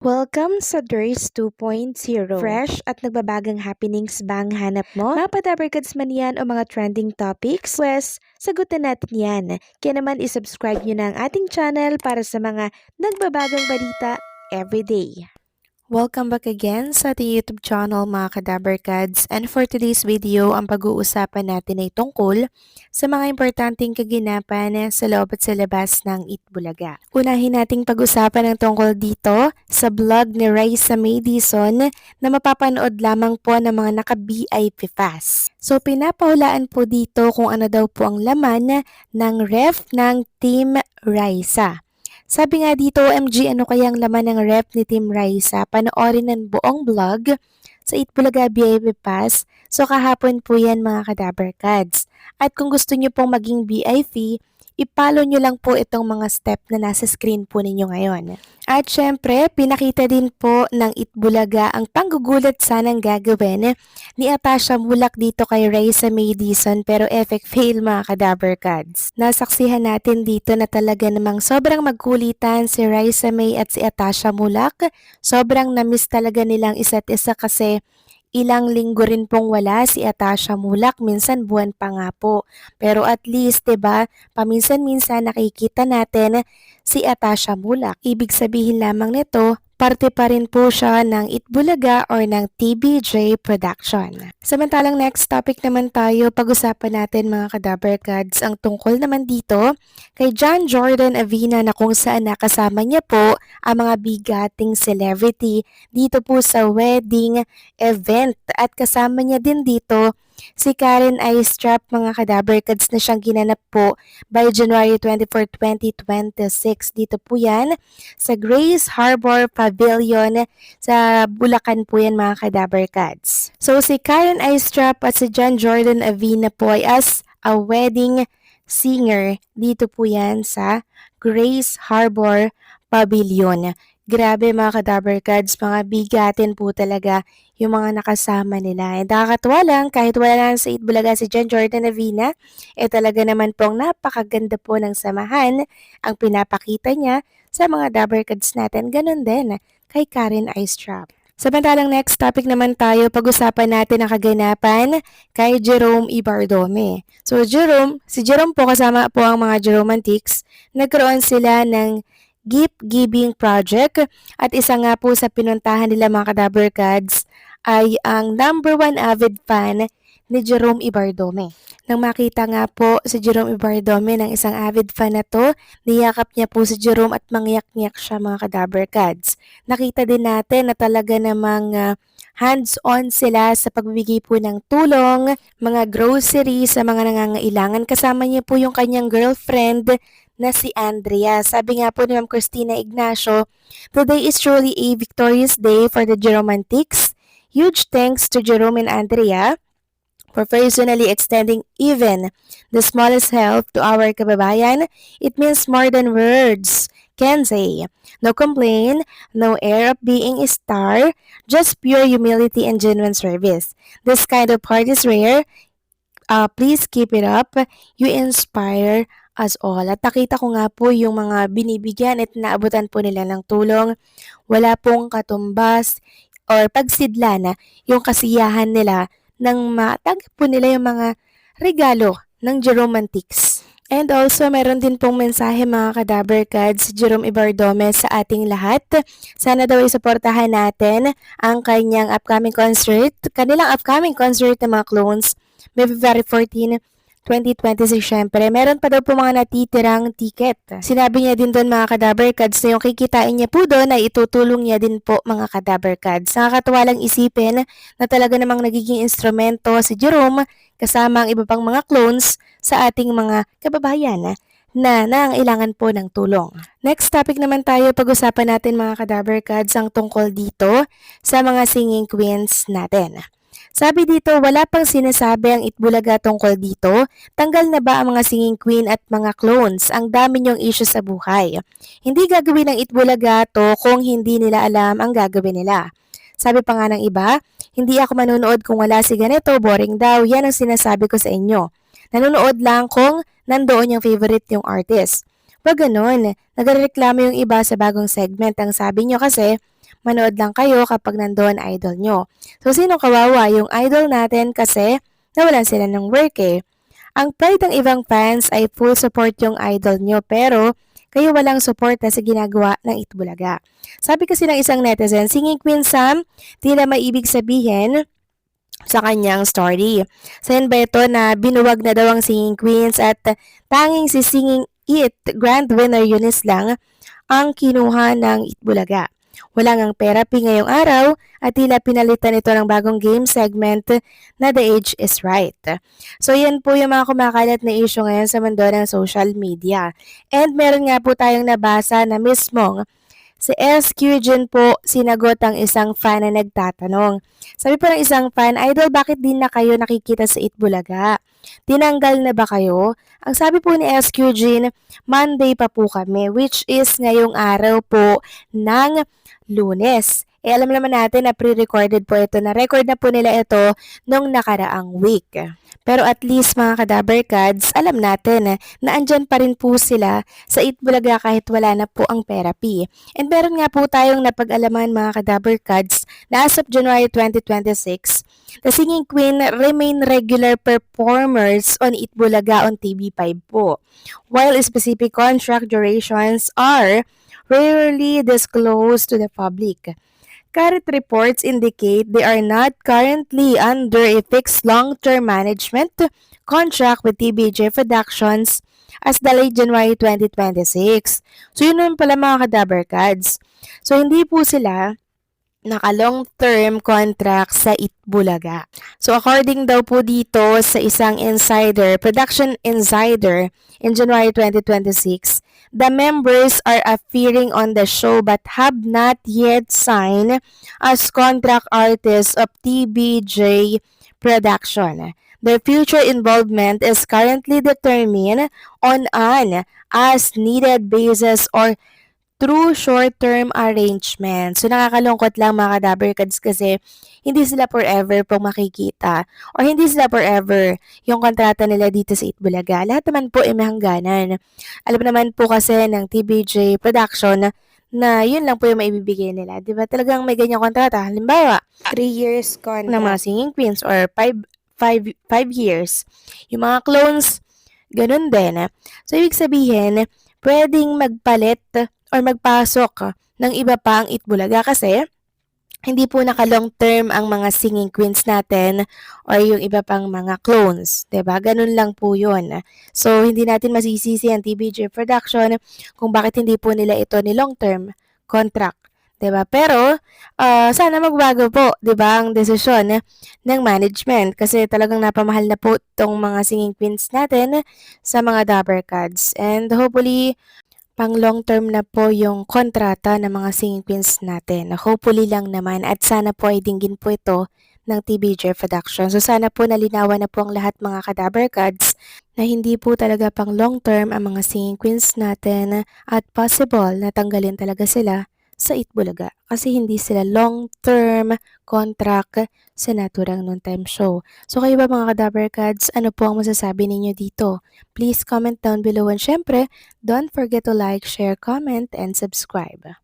Welcome sa Durs 2.0. Fresh at nagbabagang happenings ba ang hanap mo? Mga padabarkads man yan o mga trending topics? Pwes, sagutin natin yan. Kaya naman isubscribe nyo na ang ating channel para sa mga nagbabagang balita everyday. Welcome back again sa ating YouTube channel mga Kadabarkads, and for today's video, ang pag-uusapan natin ay tungkol sa mga importanteng kaganapan sa loob at sa labas ng Itbulaga. Unahin nating pag-usapan ang tungkol dito sa vlog ni Raisa May Dizon na mapapanood lamang po ng mga naka-VIP pass. So pinapahulaan po dito kung ano daw po ang laman ng ref ng Team Raisa. Sabi nga dito, OMG, ano kayang laman ng rep ni Team Raisa? Panoorin ng buong vlog sa Itbulaga VIP Pass. So kahapon po yan mga Kadabarkads. At kung gusto nyo pong maging VIP, ipalo nyo lang po itong mga step na nasa screen po ninyo ngayon. At syempre, pinakita din po ng Itbulaga ang panggugulat sanang gagawin ni Atasha Mulak dito kay Raisa May Dizon, pero effect fail mga Kadabarkads. Nasaksihan natin dito na talaga namang sobrang magkulitan si Raisa May at si Atasha Mulak. Sobrang namiss talaga nilang isa't isa kasi ilang linggo rin pong wala si Atasha Mulak, minsan buwan pa nga po. Pero at least, 'di ba, paminsan-minsan nakikita natin si Atasha Mulak. Ibig sabihin lamang nito, parte pa rin po siya ng Itbulaga or ng TBJ Production. Samantalang next topic naman tayo, pag-usapan natin mga Kadabarkads ang tungkol naman dito kay John Jordan Avina na kung saan nakasama niya po ang mga bigating celebrity dito po sa wedding event, at kasama niya din dito si Karen Aistrap mga Kadabarkads na siyang ginanap po by January 24, 2026. Dito po yan sa Grace Harbor Pavilion sa Bulacan po yan mga Kadabarkads. So si Karen Aistrap at si John Jordan Avina po ay as a wedding singer dito po yan sa Grace Harbor Pavilion. Grabe mga Kadabarkads, mga bigatin po talaga yung mga nakasama nila. And nakakatuwa lang, kahit wala lang sa Itbulaga si John Jordan Avina, talaga naman pong napakaganda po ng samahan ang pinapakita niya sa mga Dabarkads natin. Ganon din kay Karen Aistrap. Samantalang next topic naman tayo, pag-usapan natin ang kaganapan kay Jerome Ibardome. So si Jerome po kasama po ang mga Jeromantics, nagkaroon sila ng gift giving project, at isa nga po sa pinuntahan nila mga Kadabarkads ay ang #1 avid fan ni Jerome Ibardome. Nang makita nga po si Jerome Ibardome ng isang avid fan na to, niyakap niya po si Jerome at mangyak-ngyak siya mga Kadabarkads. Nakita din natin na talaga namang hands-on sila sa pagbibigay po ng tulong, mga grocery sa mga nangangailangan. Kasama niya po yung kanyang girlfriend na si Andrea. Sabi nga po ni Ma'am Christina Ignacio, "Today is truly a victorious day for the Jeromantics. Huge thanks to Jerome and Andrea for personally extending even the smallest help to our kababayan. It means more than words can say. No complaint, no air of being a star, just pure humility and genuine service. This kind of heart is rare. Please keep it up. You inspire us all." At nakita ko nga po yung mga binibigyan at naabutan po nila ng tulong. Wala pong katumbas or pagsidla na yung kasiyahan nila nang matanggap po nila yung mga regalo ng Jeromantics. And also, meron din pong mensahe mga Kadabarkads si Jerome Ibardome sa ating lahat. Sana daw isuportahan natin ang kanilang upcoming concert ng mga clones, February 14, 2026 syempre. Meron pa daw po mga natitirang ticket. Sinabi niya din doon mga Kadabarkads na yung kikitain niya po doon ay itutulong niya din po mga Kadabarkads. Nakakatuwa lang isipin na talaga namang nagiging instrumento si Jerome kasama ang iba pang mga clones sa ating mga kababayan na nangailangan po ng tulong. Next topic naman tayo, pag-usapan natin mga Kadabarkads ang tungkol dito sa mga singing queens natin. Sabi dito, wala pang sinasabi ang Itbulaga tungkol dito. Tanggal na ba ang mga singing queen at mga clones? Ang dami niyong issue sa buhay. Hindi gagawin ng Itbulaga to kung hindi nila alam ang gagawin nila. Sabi pa nga ng iba, hindi ako manonood kung wala si ganito, boring daw. Yan ang sinasabi ko sa inyo. Nanonood lang kung nandoon yung favorite yung artist. Wag ganon. Nagreklamo yung iba sa bagong segment. Ang sabi nyo kasi, manood lang kayo kapag nandoon idol nyo. So, sino kawawa? Yung idol natin kasi nawalan sila ng work eh. Ang pride ng ibang fans ay full support yung idol nyo pero kayo walang suporta sa ginagawa ng Itbulaga. Sabi kasi ng isang netizen, Singing Queen Sam, tila may ibig sabihin sa kanyang story. Sayan ba ito na binuwag na daw ang Singing Queens at tanging si Singing It Grand Winner Eunice lang ang kinuha ng Itbulaga. Wala ngang therapy ngayong araw at tila pinalitan ito ng bagong game segment na The Age is Right. So yan po yung mga kumakalat na issue ngayon sa mundo ng social media. And meron nga po tayong nabasa na mismong si SQ Jin po sinagot ang isang fan na nagtatanong. Sabi po ng isang fan, Idol, bakit din na kayo nakikita sa Itbulaga? Tinanggal na ba kayo? Ang sabi po ni SQ Jin, Monday pa po kami, which is ngayong araw po ng Lunes. Alam naman natin na pre-recorded po ito, na record na po nila ito nung nakaraang week. Pero at least mga Kadaberkads, alam natin na andyan pa rin po sila sa Itbulaga kahit wala na po ang therapy. And meron nga po tayong napag-alaman mga Kadaberkads na as of January 2026, the Singing Queen remain regular performers on Itbulaga on TV5 po. While specific contract durations are rarely disclosed to the public. Current reports indicate they are not currently under a fixed long-term management contract with TBJ Productions as the late January 2026. So yun naman pala mga Kadaberkads. So hindi po sila naka-long-term contract sa Itbulaga. So according daw po dito sa isang insider, production insider in January 2026, the members are appearing on the show but have not yet signed as contract artists of TBJ Production. Their future involvement is currently determined on an as-needed basis or through short-term arrangement. So nakakalungkot lang mga Kadaberkads kasi hindi sila forever pong makikita or hindi sila forever yung kontrata nila dito sa Itbulaga. Lahat naman po ay may hangganan. Alam naman po kasi ng TBJ Production na yun lang po yung maibibigay nila. Diba talagang may ganyang kontrata? Halimbawa, 3 years contract ng mga Singing Queens or 5 years. Yung mga clones, ganun din. So ibig sabihin, pwedeng magpalit or magpasok ng iba pa ang Itbulaga kasi hindi po naka-long term ang mga Singing Queens natin or yung iba pang mga clones, 'di ba? Ganun lang po 'yun. So hindi natin masisisi ang TBJ Production kung bakit hindi po nila ito ni long term contract, 'di ba? Pero sana magbago po, 'di ba, ang desisyon ng management kasi talagang napamahal na po tong mga Singing Queens natin sa mga Dabarkads. And hopefully pang long term na po yung kontrata ng mga Singing Queens natin. Hopefully lang naman at sana po ay dinggin po ito ng TBJ Production. So sana po nalinawan na po ang lahat mga Kadaberkads na hindi po talaga pang long term ang mga Singing Queens natin at possible na tanggalin talaga sila sa Itbulaga kasi hindi sila long term contract sa naturang noontime show. So kayo ba mga Kadaberkads, ano po ang masasabi ninyo dito? Please comment down below and syempre, don't forget to like, share, comment, and subscribe.